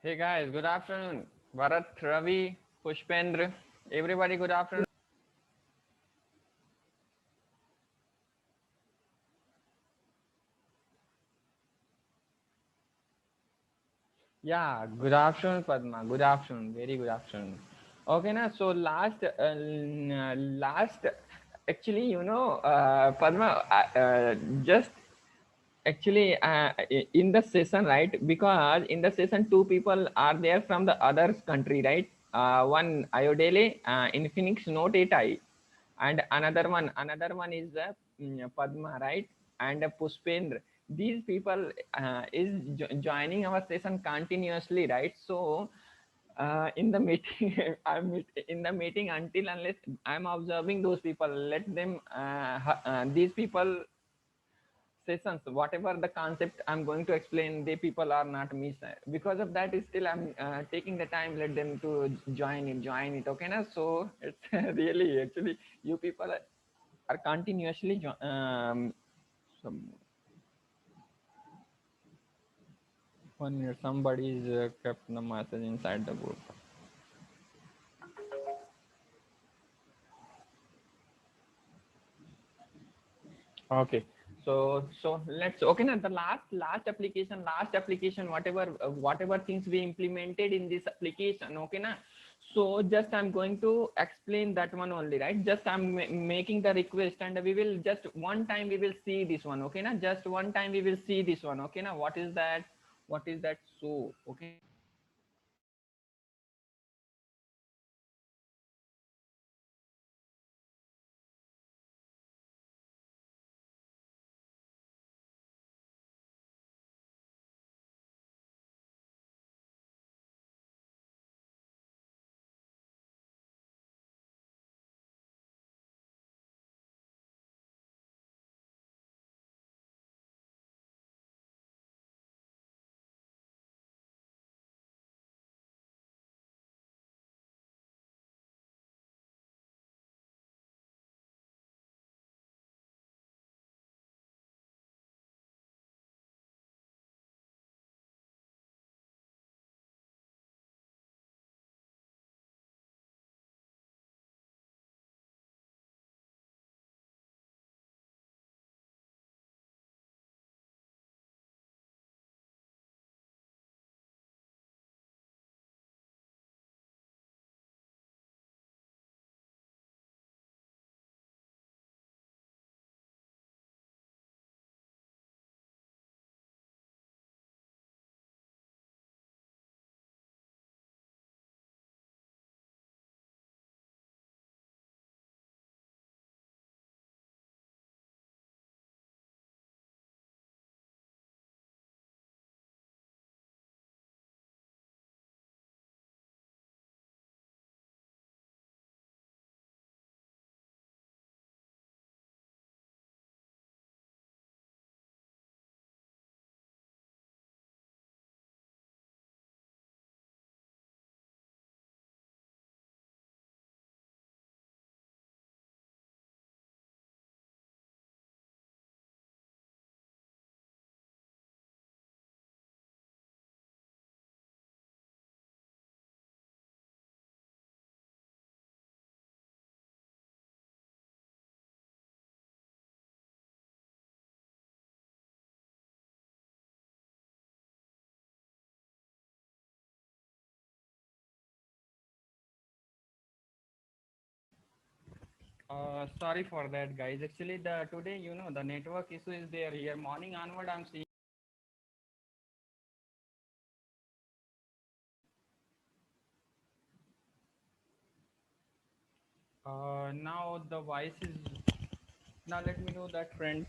Hey guys, good afternoon. Bharat, Ravi, Pushpendra, everybody, good afternoon. Yeah, good afternoon, Padma. Good afternoon, very good afternoon. Okay, na. So last, actually, Padma, just actually in the session, right? Because in the session, two people are there from the other country, right? One Ayodele in Phoenix Note 8I, and another one is Padma, right? And Pushpendra. These people is joining our session continuously, right? So in the meeting in the meeting, until unless I'm observing those people, let them these people sessions, whatever the concept I'm going to explain, the people are not miss. Because of that, still I'm taking the time, let them to join it, okay na. So it's really, actually, you people are continuously some 1 minute, somebody is kept the message inside the group. Okay. So let's, okay na, the last application, whatever things we implemented in this application, okay na. So just I'm going to explain that one only, right? Just I'm making the request, and we will just one time we will see this one, okay na. Just one time we will see this one, okay na. What is that? What is that? So okay. Sorry for that, guys. Actually, the today, the network issue is there here. Morning onward, I'm seeing. Now the voice is. Now let me know that, friend.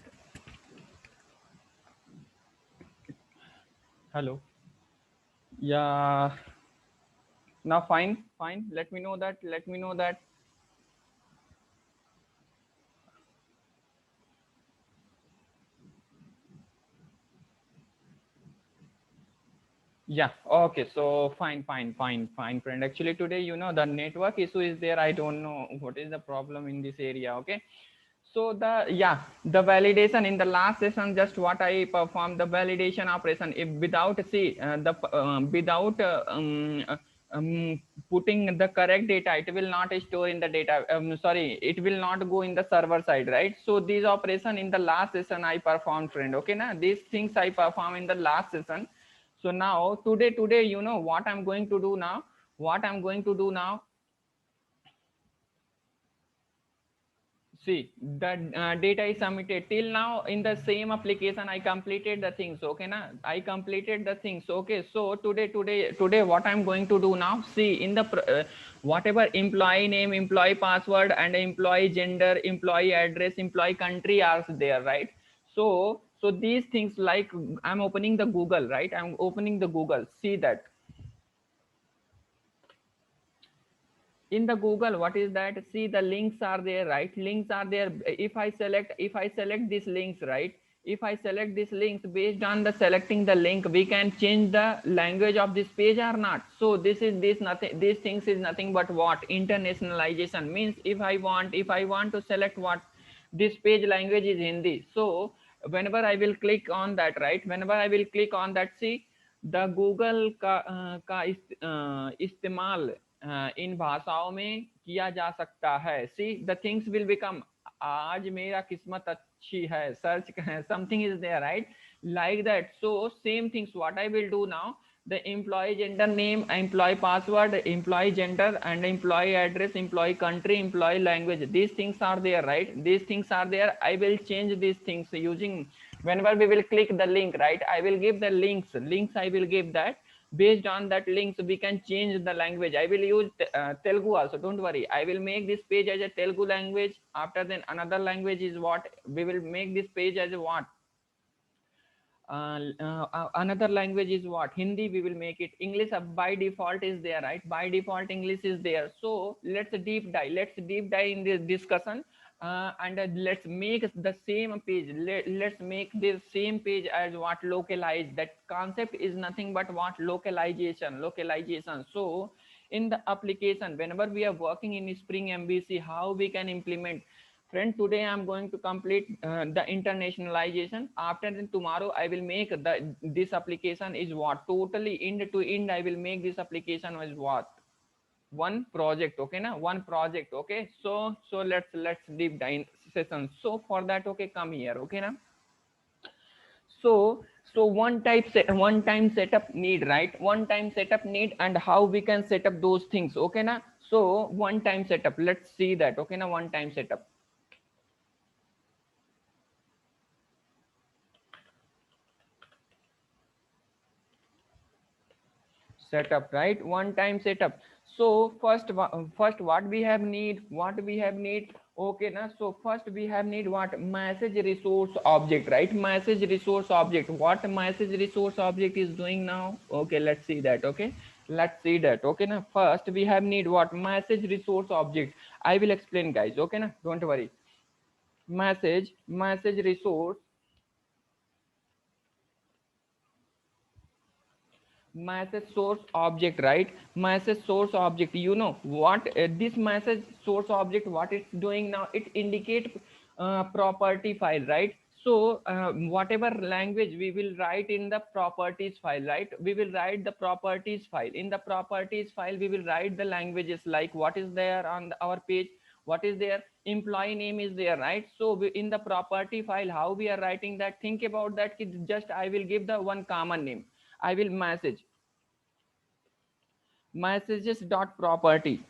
Hello. Yeah. Now fine, fine. Let me know that. Let me know that. Yeah. Okay. So fine, fine, fine, fine, friend. Actually, today, the network issue is there. I don't know what is the problem in this area. Okay. So the validation in the last session, just what I performed the validation operation. If without see the without putting the correct data, it will not store in the data. Sorry, it will not go in the server side, right? So these operation in the last session I performed, friend. Okay, na these things I perform in the last session. So now today, you know what I'm going to do now. What I'm going to do now, see the data is submitted till now in the same application. I completed the things, okay na, I completed the things. Okay, so today what I'm going to do now, see in the whatever employee name, employee password, and employee gender, employee address, employee country are there, right? So these things, like I'm opening the Google, right? I'm opening the Google, see that in the Google, what is that, see the links are there, right? Links are there. If I select these links, right? If I select these links, based on the selecting the link, we can change the language of this page or not. So this nothing, these things is nothing but what, internationalization means. If I want to select what, this page language is Hindi. So whenever I will click on that, right? Whenever I will click on that, see the Google का इस्तेमाल इन भाषाओं में किया जा सकता है. See the things will become, आज मेरा किस्मत अच्छी है, search something is there, right? Like that. So same things what I will do now, the employee gender name, employee password, employee gender, and employee address, employee country, employee language, these things are there, right? These things are there. I will change these things using, whenever we will click the link, right? I will give the links I will give that. Based on that links, we can change the language. I will use Telugu also, don't worry. I will make this page as a Telugu language. After then another language is what, we will make this page as a what, another language is what, Hindi. We will make it English. By default is there, right? By default English is there. So let's deep dive in this discussion. And let's make the same page. Let's make this same page as what, localize. That concept is nothing but what, localization. So in the application, whenever we are working in Spring MVC, how we can implement, friend, today I'm going to complete the internationalization. After then tomorrow I will make the, this application is what, totally end to end I will make this application as what, one project. Okay na, one project. Okay, so let's deep dive session. So for that, okay, come here. Okay na, so one time setup need, right? One time setup need, and how we can set up those things. Okay na, so one time setup, let's see that. Okay na, one time setup. Setup, right? One time setup. So first what we have need, okay na. So first we have need what, message resource object, right? Message resource object, what message resource object is doing now. Okay, let's see that. Okay, let's see that. Okay na, first we have need what, message resource object. I will explain, guys. Okay na, don't worry. Message resource, message source object, right? Message source object, you know what, this message source object, what it's doing now, it indicate property file, right? So whatever language we will write in the properties file, right? We will write the properties file. In the properties file we will write the languages, like what is there on our page, what is there, employee name is there, right? So in the property file, how we are writing that, think about that. Just I will give the one common name. I will messages dot property,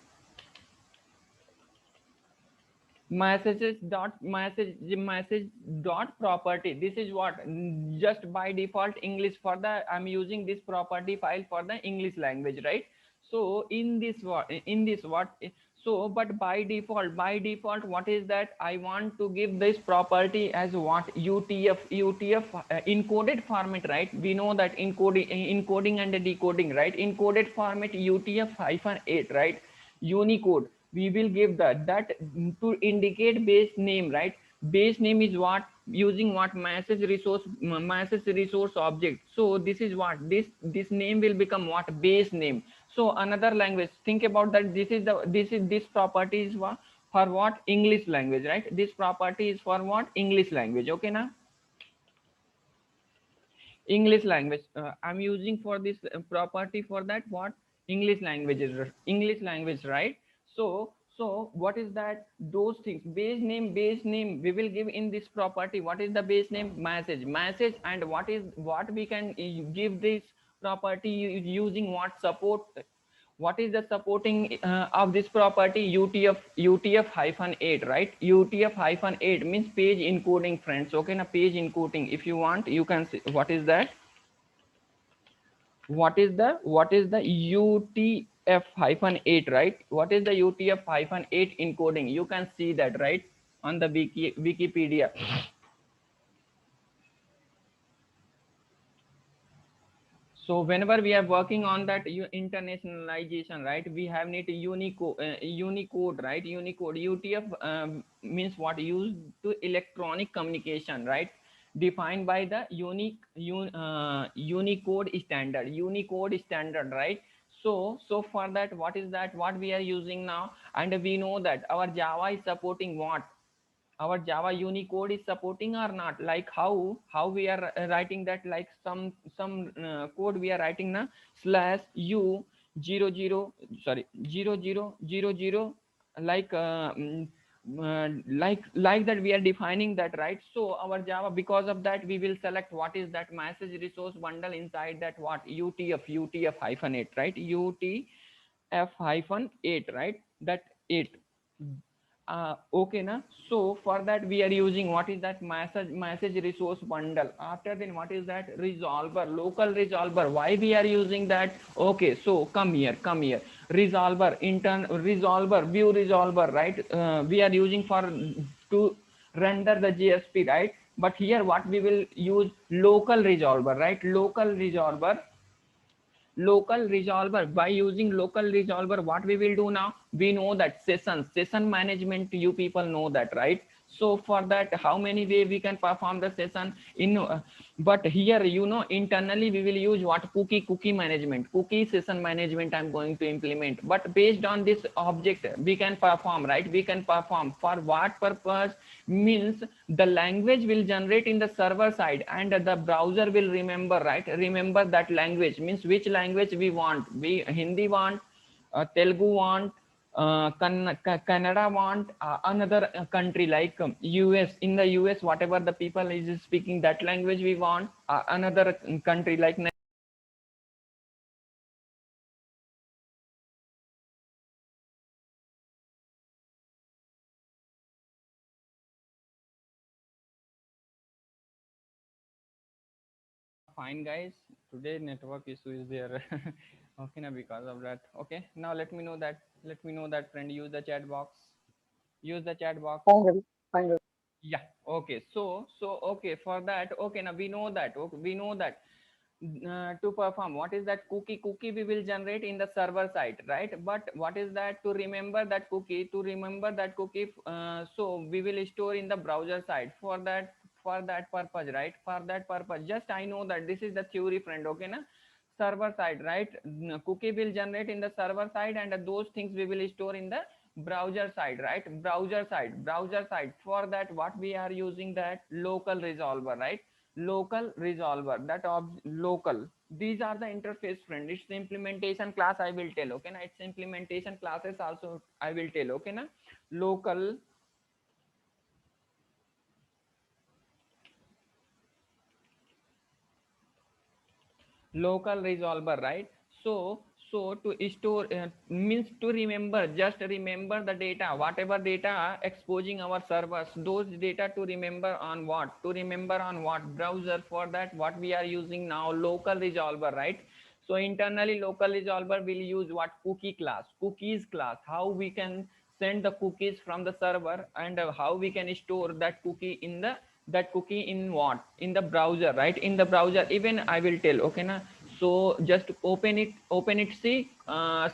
message dot property. This is what, just by default English. For the, I'm using this property file for the English language, right? So in this what, so but by default what is that, I want to give this property as what, UTF encoded format, right? We know that encoding and decoding, right? Encoded format UTF hyphen 8, right? Unicode. We will give that to indicate base name, right? Base name is what, using what, message resource object. So this is what, this name will become what, base name. So another language, think about that. This property is what, For what? English language, right? This property is for what? English language. Okay now, English language. I'm using for this property for that what? English languages, English language, right? So what is that? Those things, base name we will give in this property. What is the base name? Message. And what we can give this property using what support? What is the supporting of this property? UTF hyphen 8, right? UTF hyphen 8 means page encoding, friends. Okay na, page encoding. If you want, you can see what is that. What is the UTF hyphen 8, right? What is the UTF hyphen 8 encoding? You can see that, right, on the Wikipedia. So whenever we are working on that internationalization, right, we have need Unicode, right? Unicode. UTF means what? Used to electronic communication, right? Defined by the Unicode standard, right? So for that, what is that? What we are using now? And we know that our Java is supporting what? Our Java Unicode is supporting or not? Like how we are writing that, like some code we are writing now, slash u 00, sorry, 0000, like like that we are defining that, right? So our Java, because of that, we will select what is that message resource bundle inside that what? UTF hyphen 8, right? UTF hyphen 8, right? That 8. Okay na. So for that we are using what is that message resource bundle. After then, what is that? Resolver, local resolver. Why we are using that? Okay, so come here, resolver, intern resolver, view resolver, right? We are using for to render the JSP, right? But here what we will use? Local resolver, right? Local resolver. By using local resolver, what we will do now? We know that session management, you people know that, right? So for that, how many way we can perform the session in but here, internally we will use what? Cookie management, cookie session management I'm going to implement. But based on this object we can perform, right? We can perform for what purpose? Means the language will generate in the server side, and the browser will remember, right? Remember that language. Means which language we want? We Hindi want, Telugu want, Canada want, another country like US. In the US, whatever the people is speaking that language we want, another country like fine guys. Today network issue is there. Okay, now because of that. Okay, now let me know that friend. Use the chat box. Use the chat box. Fine, Ravi. Fine, Ravi. Yeah. Okay. So okay, for that. Okay, now we know that. Okay, we know that to perform, what is that? Cookie we will generate in the server side, right? But what is that? To remember that cookie, so we will store in the browser side. For that purpose, right? For that purpose, just I know that this is the theory, friend. Okay na? Server side, right? Cookie will generate in the server side, and those things we will store in the browser side, right? Browser side. For that, what we are using? That local resolver, right? Local resolver, that local. These are the interface, friend. It's the implementation class I will tell. Okay na? It's implementation classes also I will tell. Okay na? Local resolver, right? So to store means to remember, just remember the data, whatever data exposing our servers, those data to remember on what? To remember on what? Browser. For that, what we are using now? Local resolver, right? So internally local resolver will use what? Cookies class. How we can send the cookies from the server, and how we can store that cookie in the that cookie in what? In the browser, right? In the browser. Even I will tell. Okay na? So just open it, see,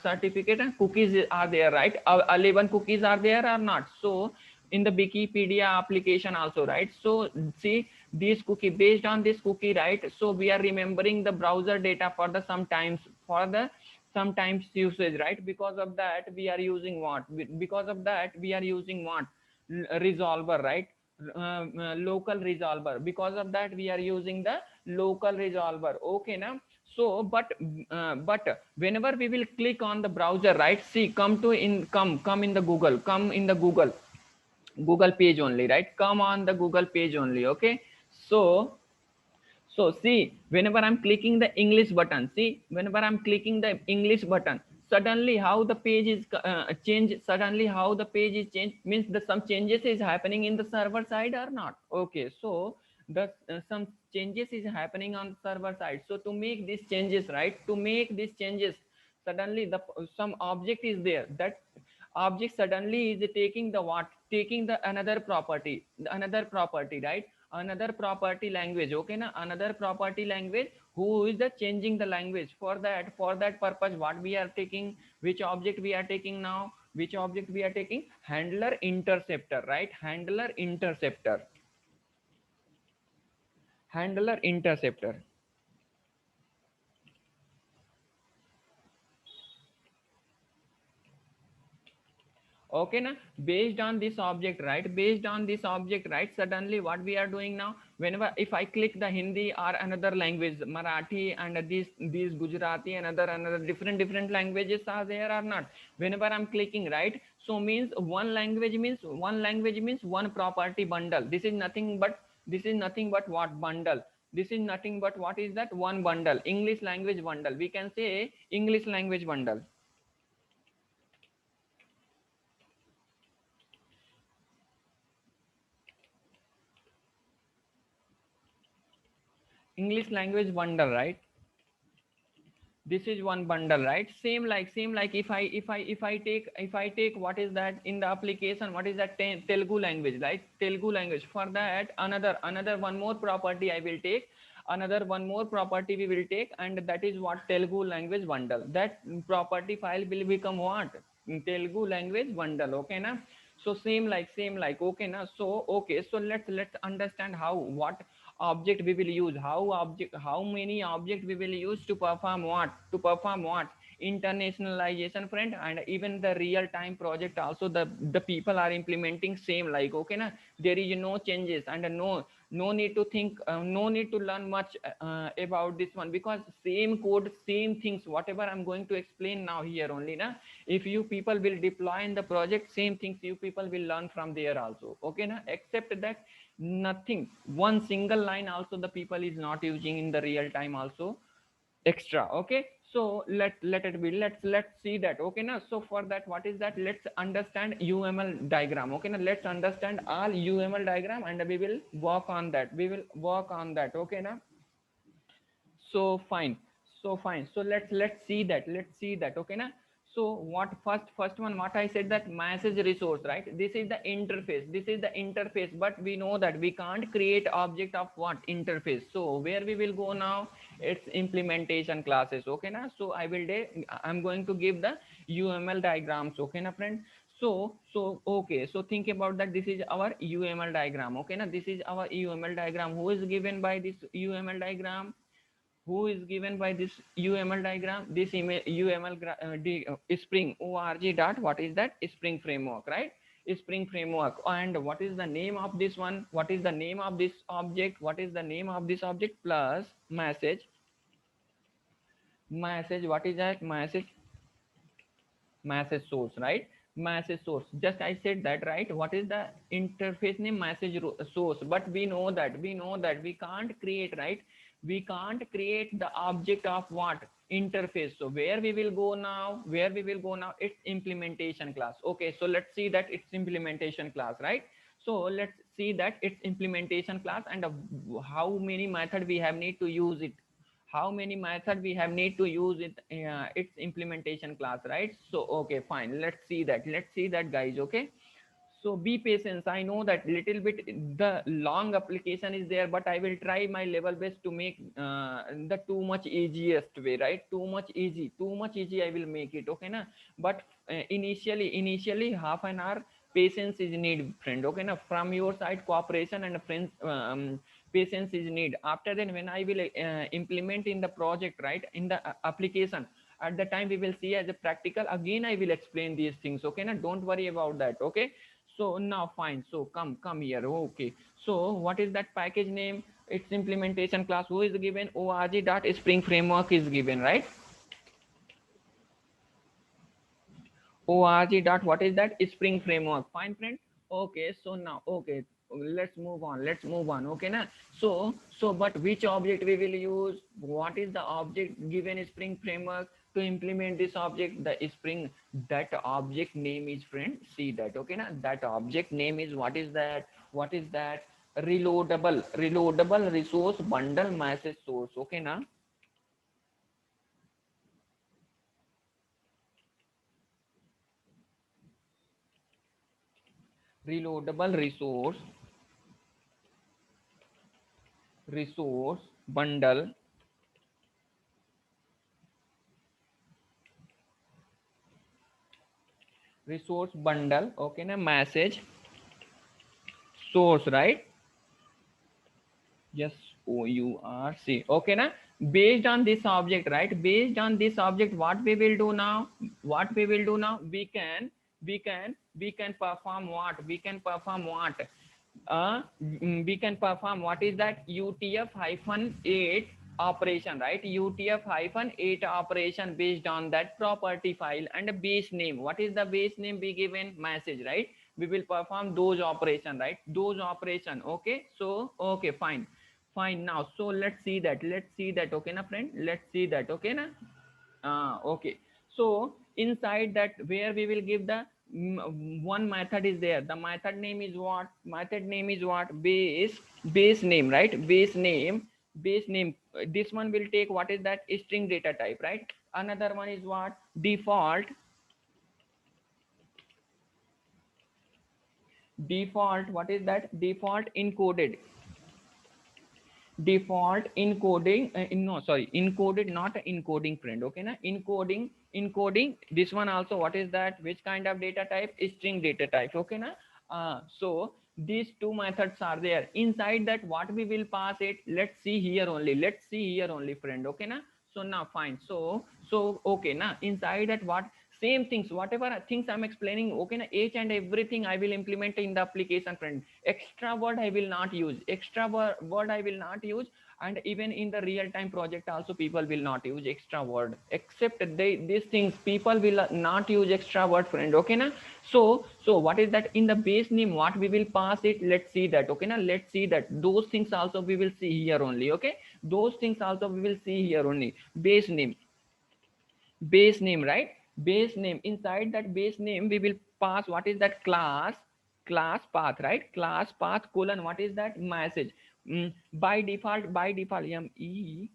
certificate and cookies are there, right? 11 cookies are there or not? So in the Wikipedia application also, right? So see, this cookie, based on this cookie, right? So we are remembering the browser data for the sometimes, for the sometimes usage, right? Because of that we are using what, because of that we are using what, resolver, right? Local resolver, because of that we are using the local resolver. Okay now, so but whenever we will click on the browser, right, see, come in the Google, come in the Google page only, right? Come on the Google page only. Okay, so see, whenever I'm clicking the English button, see, whenever I'm clicking the English button, suddenly how the page is changed, suddenly how the page is changed, means the some changes is happening in the server side or not. Okay, so the some changes is happening on server side. So to make these changes, right, to make these changes, suddenly the some object is there, that object suddenly is taking the what, taking the another property, right? Another property language. Okay na, another property language, who is the changing the language. For that purpose, what we are taking, which object we are taking now, which object we are taking, handler interceptor, right? Handler interceptor. Okay na, based on this object, right, based on this object, right, suddenly what we are doing now, whenever if I click the Hindi or another language, Marathi and these Gujarati and another different languages are there or not, whenever I'm clicking, right, so means one language means one property bundle. This is nothing but what bundle, this is nothing but what is that, one bundle, English language bundle, we can say English language bundle. English language bundle, right? This is one bundle, right? Same like if I take what is that in the application, what is that, Telugu language, right? Telugu language, for that another one more property I will take, another one more property we will take, and that is what, Telugu language bundle. That property file will become what, Telugu language bundle. Okay na, so same like okay na, so okay, so let's understand how, what object we will use, how many object we will use to perform what, internationalization, friend. And even the real time project also, the people are implementing same like. Okay na, there is no changes, and no need to think, no need to learn much about this one, because same code, same things, whatever I'm going to explain now here only na, if you people will deploy in the project, same things you people will learn from there also. Okay na, except that nothing, one single line also the people is not using in the real time also extra. Okay, so let it be, let's see that. Okay now, so for that, what is that, let's understand UML diagram. Okay now, let's understand all UML diagram, and we will work on that, okay now. So fine, so let's see that, okay na. So what, first one, what I said, that message resource, right? This is the interface, but we know that we can't create object of what, interface. So where we will go now, it's implementation classes. Okay na, so I'm going to give the UML diagrams. Okay na, friend. So okay, so think about that, this is our UML diagram. Okay na, this is our UML diagram. Who is given by this UML diagram? Who is given by this UML diagram? This Spring org dot, what is that, Spring framework, right? Spring framework. And what is the name of this one? What is the name of this object? What is the name of this object? Plus message. What is that? Message source, right? Message source, just I said that, right? What is the interface name? Source. But we know that we can't create, right? We can't create the object of what, interface. So where we will go now, it's implementation class. Okay, so let's see that it's implementation class, right? So let's see that it's implementation class, and how many method we have need to use it, how many method we have need to use it, its implementation class, right? So okay, fine, let's see that guys. Okay, so be patient, I know that little bit the long application is there, but I will try my level best to make the too much easiest way, right? Too much easy I will make it. Okay na, but initially half an hour patience is need, friend. Okay na, from your side cooperation and friends, patience is need. After then, when I will implement in the project, right, in the application, at the time we will see as a practical. Again I will explain these things, okay na, don't worry about that. Okay, so now fine, so come here. Okay, so what is that package name? Its implementation class who is given? org.spring framework is given, right? org dot what is that? Spring framework. Fine, friend. Okay, so now okay, let's move on, let's move on. Okay na, so but which object we will use? What is the object given spring framework to implement this object? The spring, that object name is, friend, see that. Okay na, that object name is, what is that? What is that? Reloadable resource bundle message source. Okay na, reloadable resource bundle, resource bundle. Okay na, message source, right? Yes, OURC. Okay na, based on this object, right? Based on this object, what we will do now? What we will do now? We can perform what? We can perform what? We can perform, what is that? UTF hyphen 8 operation, right? UTF hyphen 8 operation based on that property file and a base name. What is the base name? Be given message, right? We will perform those operation, right? Those operation. Okay, so okay, fine. Now so let's see that, okay na, friend, let's see that. Okay na, okay, so inside that, where we will give the one method is there. The method name is what? Method name is what? Base name, right? Base name. This one will take, what is that? String data type, right? Another one is what? Default. What is that? Default encoded. Default encoding, no, sorry, encoded, not encoding, friend. Okay na, encoding this one also. What is that? Which kind of data type? String data type. Okay na, so these two methods are there. Inside that, what we will pass it? Let's see here only, friend. Okay na, so now fine, so okay na, inside that, what? Same things, whatever things I'm explaining. Okay na, each and everything I will implement in the application, friend. Extra word I will not use, word I will not use. And even in the real time project also, people will not use extra word, except these things people will not use extra word, friend. Okay na, so what is that? In the base name, what we will pass it? Let's see that. Okay na, let's see that. Those things also we will see here only. Okay, those things also we will see here only. Base name, right? Base name. Inside that base name, we will pass, what is that? Class path, right? Class path colon, what is that? Message. By default, MESSAGES,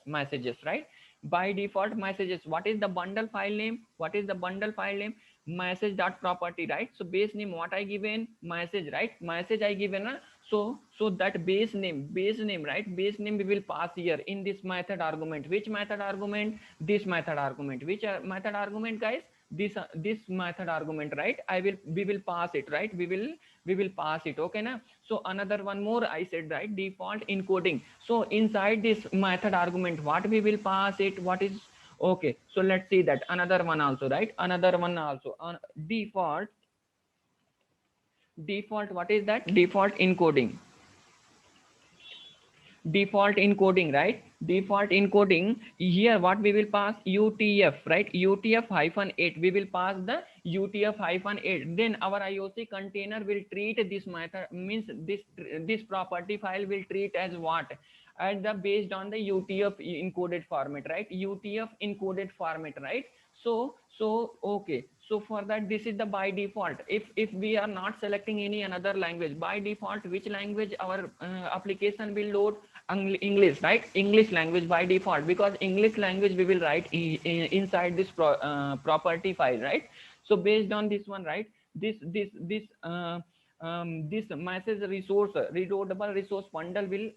messages, right? By default messages. What is the bundle file name? What is the bundle file name? Message dot property, right? So base name, what I given? Message, right? Message I given. So that base name, right? Base name we will pass here in this method argument. Which method argument? This method argument. Which method argument, guys? This method argument, right? We will pass it, right? We will pass it. Okay na, so another one more I said, right? Default encoding. So inside this method argument, what we will pass it? What is? Okay, so let's see that. Another one also, right? Another one also. Default, what is that? Default encoding. Default encoding, right? Default encoding. Here what we will pass? UTF, right? UTF hyphen 8. We will pass the UTF hyphen 8. Then our IOC container will treat this method, means this property file will treat as what? At the based on the UTF encoded format, right? UTF encoded format, right? So okay, so for that, this is the by default. If we are not selecting any another language, by default, which language our application will load? English, right? English language by default, because English language we will write inside this property file, right? So based on this one, right? This message resource, reloadable resource bundle will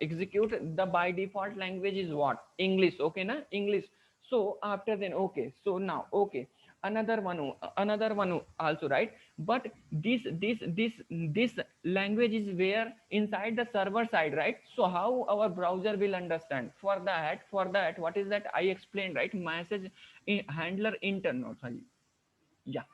execute. The by default language is what? English. Okay na, English. So after then, okay, so now okay, another one also, right? But this language is where inside the server side, right? So how our browser will understand? For that what is that I explained, right? Message handler internal, sorry. Yeah.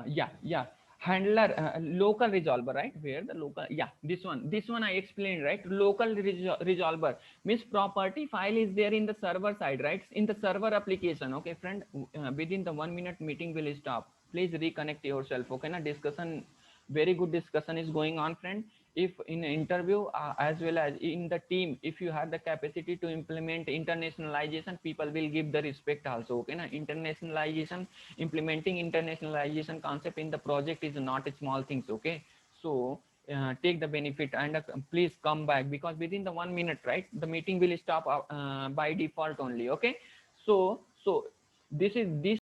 Yeah. Handler, local resolver, right? Where the local, yeah, this one I explained, right? Local resolver means property file is there in the server side, right? In the server application. Okay, friend, within the 1 minute meeting will stop. Please reconnect yourself. Okay, na discussion, very good discussion is going on, friend. If in an interview, as well as in the team, if you have the capacity to implement internationalization, people will give the respect also. Okay, na internationalization, implementing internationalization concept in the project is not a small things. Okay, so take the benefit and please come back, because within the 1 minute, right, the meeting will stop by default only. Okay, so this